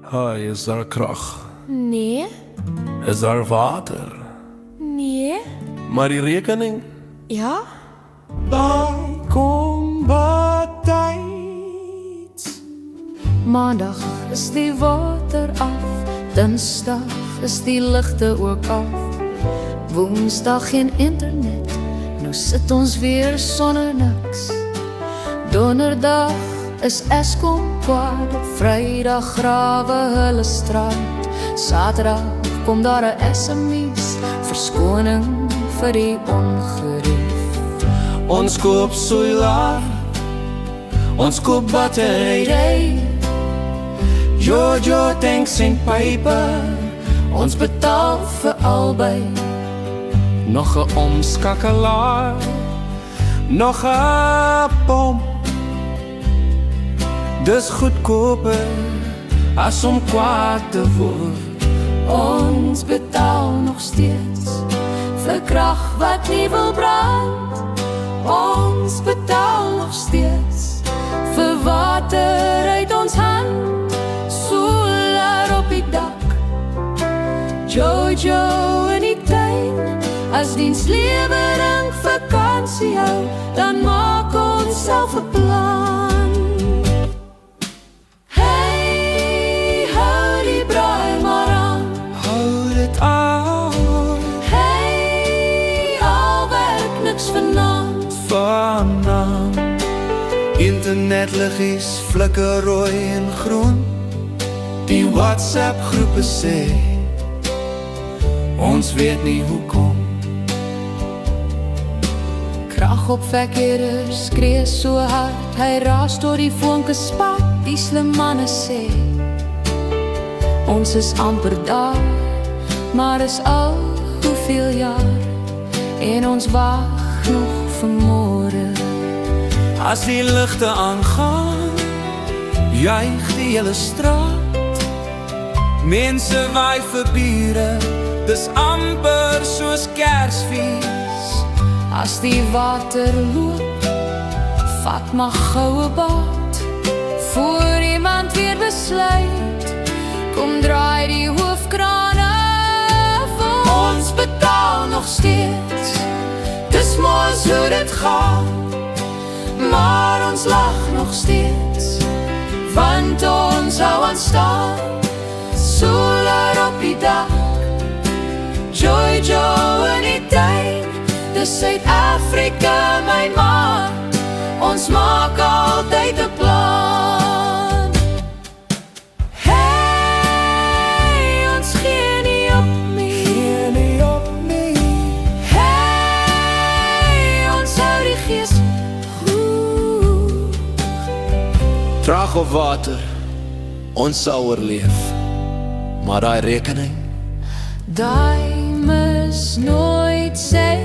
Hi, is daar krag? Nee, Is daar water? nee, Maar die rekening? ja, Dan kom batyd. maandag is die water af, dinsdag is die ligte ook af, woensdag geen internet, nou sit ons weer sonder niks. Donderdag is Eskom kwaad, op Vrydag grawe hulle straat, Saterdag kom daar 'n SMS, verskoning vir die ongerief. Ons koop solar, ons koop battery, Jojo tanks en pype, ons betaal vir albei. Nog 'n omskakelaar, nog 'n pomp. Dis goedkoper as om kwaad te word. Ons betaal nog steeds vir krag wat nie wil brand. Ons betaal nog steeds vir water uit ons hand, solar op die dak, Jojo in die tuin. As dienslewering vakansie hou, dan maak ons self 'n plan. Hey, hou die braai maar aan. Hou dit aan, Hey, al werk niks vanaand. vanavond. Internetliggies flikker rooi en groen. Die WhatsApp groepe sê ons weet nie hoekom. Kragopwekker skree so hard, hy raas tot die vonke spat. Die slim manne sê ons is amper daar, maar is al hoeveel jaar, en ons wag nog vir môre. As die ligte aangaan, juig die hele straat. Mense waai vir bure, dis amper soos Kersfees. As die water loop, vat maar goue bad, voor iemand weer besluit, kom draai die hoofkrane. Ons betaal nog steeds, dis mos hoe dit gaan, maar ons lag nog steeds, want ons hou aan staan. Solar op die dak, Jojo in die tuin. Dis Suid-Afrika my ma, ons maak altyd 'n plan. Hey, ons gee nie op nie. Hey, ons hou die gees goed. Krag of water, ons sal oorleef. Maar daai rekening, Daai mis nooit sy